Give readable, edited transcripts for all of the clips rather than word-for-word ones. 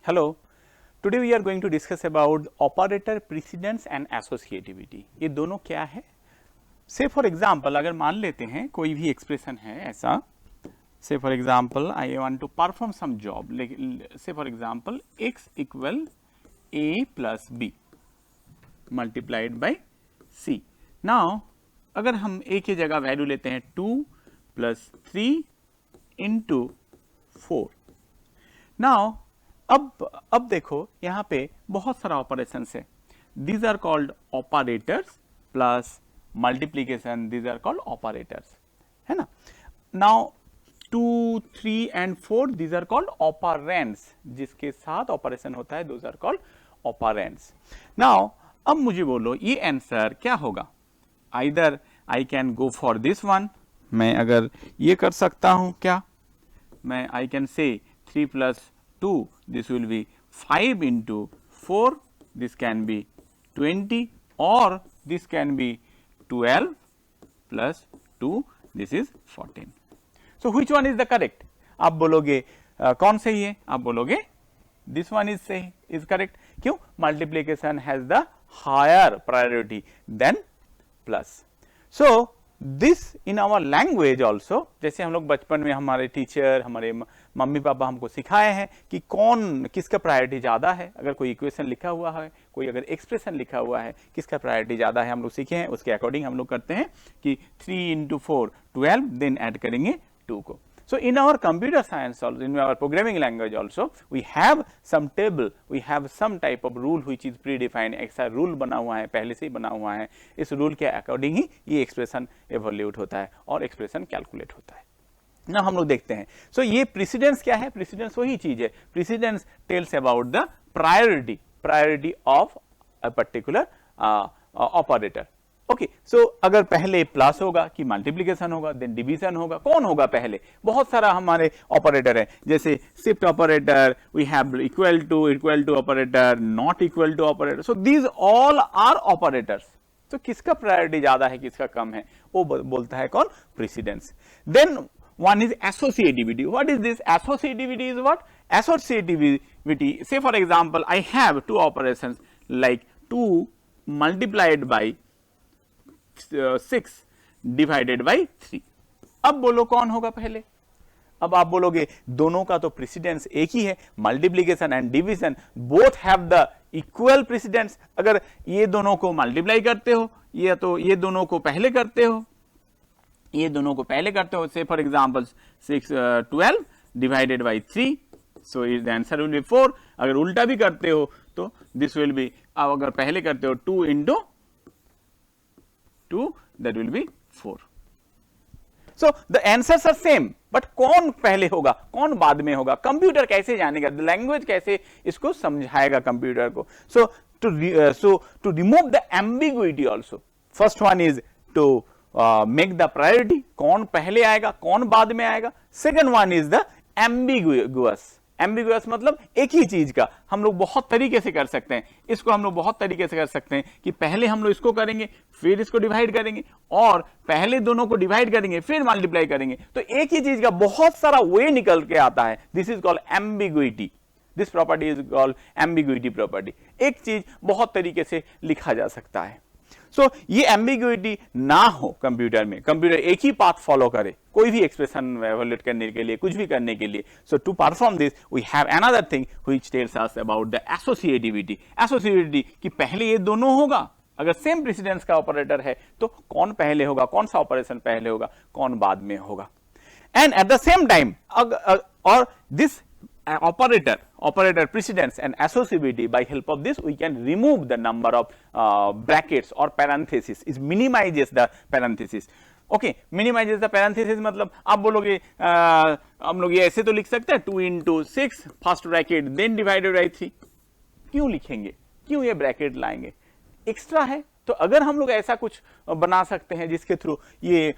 Hello, today we are going to discuss about operator precedence and associativity. ये दोनों क्या है? Say for example, अगर मान लेते हैं कोई भी expression है ऐसा, say for example I want to perform some job, say for example x equal a plus b multiplied by c. Now अगर हम a की जगह वैल्यू लेते हैं 2 plus 3 into 4. Now अब देखो यहाँ पे बहुत सारा ऑपरेशन है. These are called operators plus multiplication. These are called operators, है ना. Now 2, 3 and 4 these are called operands. जिसके साथ ऑपरेशन होता है those are called operands. Now अब मुझे बोलो ये आंसर क्या होगा. Either I can go for this one. मैं अगर ये कर सकता हूँ क्या, मैं I can say 3 plus 2, this will be 5 into 4, this can be 20, or this can be 12 plus 2, this is 14. So which one is the correct? आप बोलोगे कौन सही है, आप बोलोगे this one is सही, is correct. क्यों? Multiplication has the higher priority than plus. So this in our language also, जैसे हम लोग बचपन में हमारे टीचर हमारे मम्मी पापा हमको सिखाए हैं कि कौन किसका प्रायोरिटी ज़्यादा है. अगर कोई इक्वेशन लिखा हुआ है, कोई अगर एक्सप्रेशन लिखा हुआ है, किसका प्रायोरिटी ज़्यादा है हम लोग सीखे हैं, उसके अकॉर्डिंग हम लोग करते हैं कि 3 into 4 12, देन ऐड करेंगे 2 को. So in our computer science also, in our programming language also, we have some table, we have some type of rule which is predefined. ऐसा रूल बना हुआ है, पहले से ही बना हुआ है. इस रूल के अकॉर्डिंग ही ये एक्सप्रेशन एवोल्यूट होता है और एक्सप्रेशन कैलकुलेट होता है. ना हम लोग देखते हैं. सो ये प्रेसिडेंस क्या है? प्रेसिडेंस वही चीज है. Precedence tells about the priority of a particular operator. Okay, so अगर पहले प्लस होगा कि मल्टीप्लिकेशन होगा, देन डिवीजन होगा, कौन होगा पहले? बहुत सारा हमारे ऑपरेटर है, जैसे shift operator, we have equal to operator, not equal to operator. So these all are operators. तो किसका प्रायोरिटी ज्यादा है, किसका कम है, वो बोलता है कौन? Precedence. Then one is associativity. What is this? Associativity is what? Associativity, say for example I have two operations like 2 multiplied by 6 divided by 3. अब बोलो कौन होगा पहले? अब आप बोलोगे दोनों का तो प्रेसिडेंस एक ही है. Multiplication and division both have the equal precedence. अगर ये दोनों को मल्टीप्लाई करते हो, ये तो ये दोनों को पहले करते हो, ये दोनों को पहले करते हो, से for example 12 divided by 3, so is the answer will be 4. अगर उल्टा भी करते हो तो दिस विल बी, अगर पहले करते हो 2 into 2, that will be 4. So the answers are same, but कौन पहले होगा, कौन बाद में होगा, कंप्यूटर कैसे जानेगा, लैंग्वेज कैसे इसको समझाएगा कंप्यूटर को. So to remove the ambiguity also, first one is to make the priority, कौन पहले आएगा, कौन बाद में आएगा. Second one is the ambiguous. Ambiguous मतलब एक ही चीज का हम लोग बहुत तरीके से कर सकते हैं. इसको हम लोग बहुत तरीके से कर सकते हैं कि पहले हम लोग इसको करेंगे, फिर इसको डिवाइड करेंगे, और पहले दोनों को डिवाइड करेंगे, फिर मल्टीप्लाई करेंगे. तो एक ही चीज का बहुत सारा वे निकल के आता है. This is called ambiguity. This property is called ambiguity property. एक चीज बहुत तरीके से लिखा जा सकता है. सो ये एम्बिग्विटी ना हो कंप्यूटर में, कंप्यूटर एक ही पाथ फॉलो करे कोई भी एक्सप्रेशन एवोल्यूट करने के लिए, कुछ भी करने के लिए. So to perform this we have another thing which tells us about the associativity. Associativity कि पहले ये दोनों होगा, अगर सेम प्रेसिडेंस का ऑपरेटर है तो कौन पहले होगा, कौन सा ऑपरेशन पहले होगा, कौन बाद में होगा. And at the same time और this operator precedence and associativity, by help of this we can remove the number of brackets or parentheses. It minimizes the parentheses. Okay, minimizes the parentheses मतलब आप बोलोगे हम लोग ये ऐसे तो लिख सकते हैं 2 into 6 first bracket then divided by 3. क्यों लिखेंगे, क्यों ये ब्रैकेट लाएंगे, एक्स्ट्रा है. तो अगर हम लोग ऐसा कुछ बना सकते हैं जिसके थ्रू ये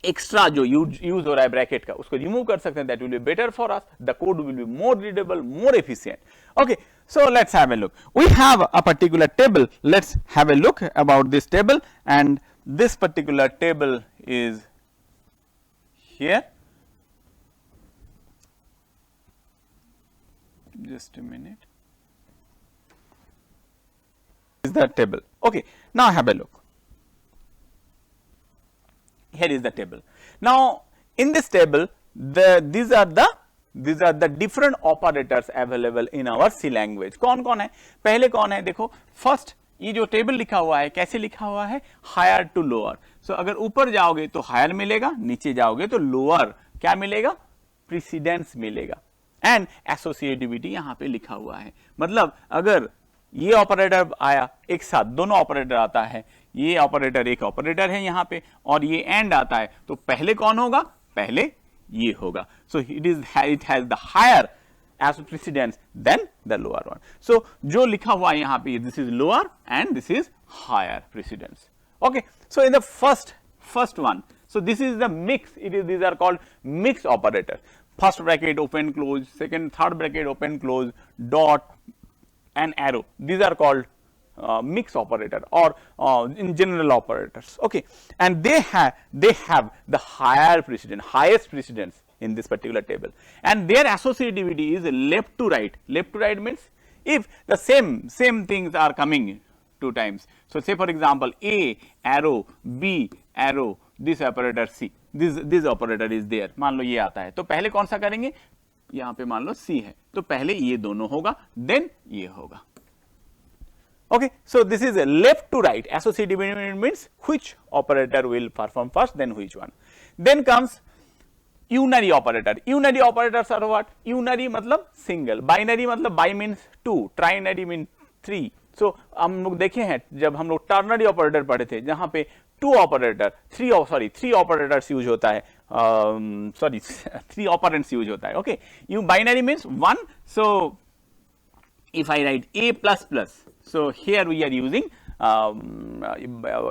एक्स्ट्रा जो यूज हो रहा है ब्रैकेट का, उसको रिमूव कर सकते हैं. That will be better for us. The code will be more readable, more efficient. Okay, so let's have a look. We have a particular table. Let's have a look about this table. And this particular table is here. just a minute. Is the table. Okay, now have a look. Here is the table. Now in this table, these are the different operators available in our C language. कौन कौन है? पहले कौन है? देखो, first ये जो table लिखा हुआ है, कैसे लिखा हुआ है? Higher to lower. सो अगर ऊपर जाओगे तो हायर मिलेगा, नीचे जाओगे तो लोअर क्या मिलेगा? प्रीसीडेंस मिलेगा. एंड एसोसिएटिविटी यहाँ पे लिखा हुआ है. मतलब अगर ये ऑपरेटर आया एक साथ, दोनों ऑपरेटर आता है, ये ऑपरेटर एक ऑपरेटर है यहाँ पे, और ये एंड आता है, तो पहले कौन होगा? पहले ये होगा. सो it has the higher as precedence than the lower one. So जो लिखा हुआ है यहाँ पे, this is lower and this is higher precedence. Okay, so in the first one, so this is the mix. These are called mixed operator. First bracket open close, second, third bracket open close, dot and arrow. These are called mixed operator or in general operators. Okay, and they have the higher precedence, highest precedence in this particular table, and their associativity is left to right. Left to right means if the same things are coming two times. So say for example, A arrow, B arrow, this operator C, this operator is there. मान लो ये आता है, तो पहले कौन सा करेंगे? यहाँ पे मान लो C है, तो पहले ये दोनों होगा, then ये होगा. Okay, so this is a left to right. Associativity means which operator will perform first, then which one. Then comes unary operator. Unary operators are what? Unary मतलब single, binary मतलब by means two, trinary means three. So हम लोग देखे हैं जब हम लोग ternary operator पढ़े थे, जहाँ पे three operators use होता है, three operands use होता है. Okay, binary means one. So if I write A plus plus, so here we are using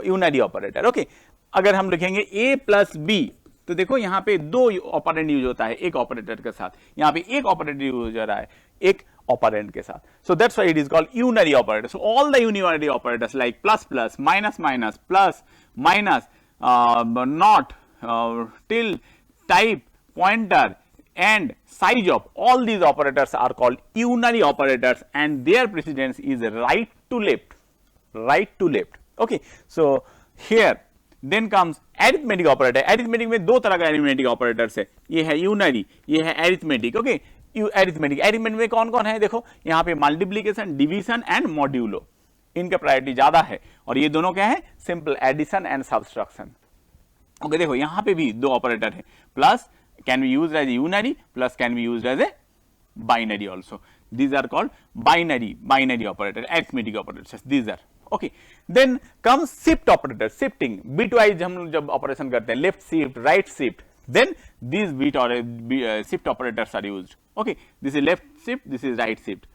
unary operator. Okay, अगर हम लिखेंगे A plus B, तो देखो यहाँ पे दो ऑपरेंड यूज होता है एक ऑपरेटर के साथ, यहाँ पे एक ऑपरेटर यूज हो रहा है एक ऑपरेंड के साथ. So that's why it is called unary operator. So all the unary operators like plus plus, minus minus, plus minus, not, till, type, pointer, and size of, all these operators are called unary operators, and their precedence is right to left. Right to left. Okay, so here then comes arithmetic operator. Arithmetic में दो तरह का arithmetic operators है, ये है unary, ये है arithmetic. Okay, arithmetic में कौन कौन है? देखो यहाँ पे multiplication, division and modulo, इनका प्रायोरिटी ज्यादा है, और ये दोनों क्या है? Simple addition and subtraction. Okay, देखो यहाँ पे भी दो ऑपरेटर है, plus can be used as a unary, plus can be used as a binary also. These are called binary operator, arithmetic operators. These are okay. Then comes shift operator, shifting bitwise हम लोग जब operation करते हैं, left shift, right shift, then these shift operators are used. Okay, this is left shift, this is right shift.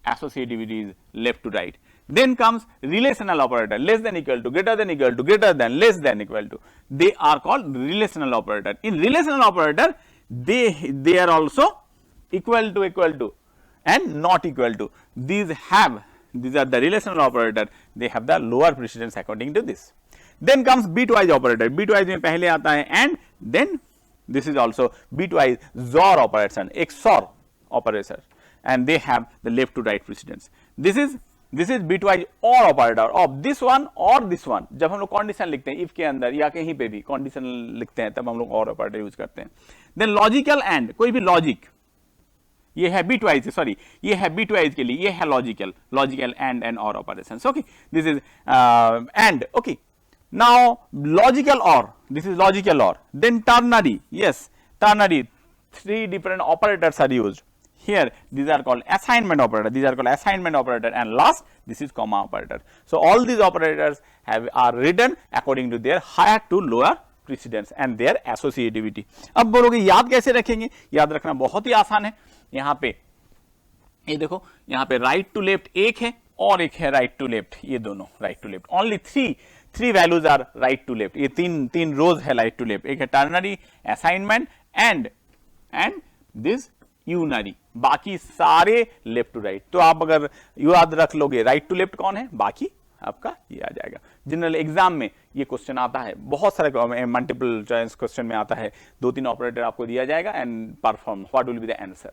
Associativity is left to right. Then comes relational operator, less than equal to, greater than equal to, greater than, less than equal to. They are called relational operator. In relational operator, they are also equal to and not equal to. These are the relational operator. They have the lower precedence according to this. Then comes bitwise operator. Bitwise में पहले आता है and then this is also bitwise XOR operation, XOR operator, and they have the left to right precedence. This is bitwise OR operator of this one or this one. जब हम लोग condition लिखते हैं if के अंदर या कहीं पे भी condition लिखते हैं तब हम लोग OR operator यूज करते हैं. Then logical AND, कोई भी logic, ये है bitwise, sorry, ये है bitwise के लिए, ये है logical AND and OR operations. Okay, this is AND. Okay, now logical OR, this is logical OR. Then ternary, yes, ternary, three different operators are used. Here these are called assignment operator, and last this is comma operator. So all these operators are written according to their higher to lower precedence and their associativity. अब बोलोगे याद कैसे रखेंगे? याद रखना बहुत ही आसान है. यहाँ पे ये देखो, यहाँ पे राइट टू लेफ्ट एक है और एक है राइट टू लेफ्ट, ये दोनों right to left. Only three values are right to left. ये तीन रोज है राइट टू लेफ्ट. एक है ternary, assignment and this unary, बाकी सारे लेफ्ट टू राइट. तो आप अगर याद रख लोगे राइट टू लेफ्ट कौन है, बाकी आपका ये आ जाएगा. जनरल एग्जाम में ये क्वेश्चन आता है, बहुत सारे मल्टीपल चॉइस क्वेश्चन में आता है. 2-3 ऑपरेटर आपको दिया जाएगा and perform what will be the answer.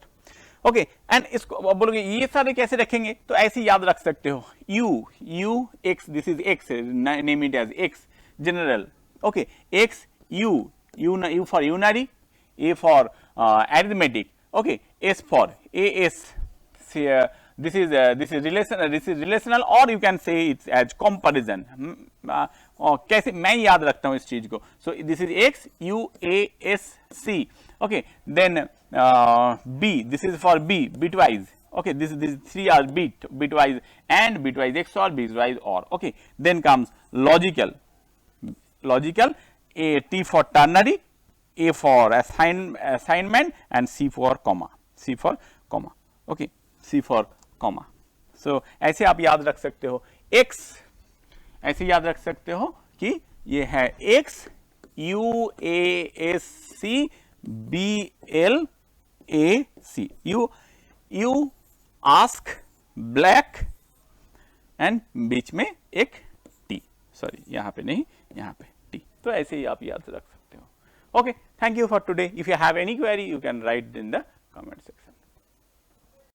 Okay and इसको अब बोलोगे ये सारे कैसे रखेंगे, तो ऐसे याद रख सकते हो, u x, this is x, name it as x general, okay x u for unary, a for arithmetic, okay, s for as, this is relational or you can say it's as comparison. कैसे मैं याद रखता हूँ इस चीज को, so this is x u a s c, okay, then b, this is for b, bitwise, okay, this three are bitwise and bitwise XOR, bitwise OR, okay, then comes logical, a t for ternary, a for assignment and c for comma, okay, c for comma. so ऐसे आप याद रख सकते हो, x ऐसे याद रख सकते हो कि ये है x u a s c b l a c, you ask black and बीच में एक t, सॉरी यहाँ पे नहीं, यहाँ पे t, तो ऐसे ही आप याद रख सकते हो. Okay, thank you for today. If you have any query you can write in the comment section.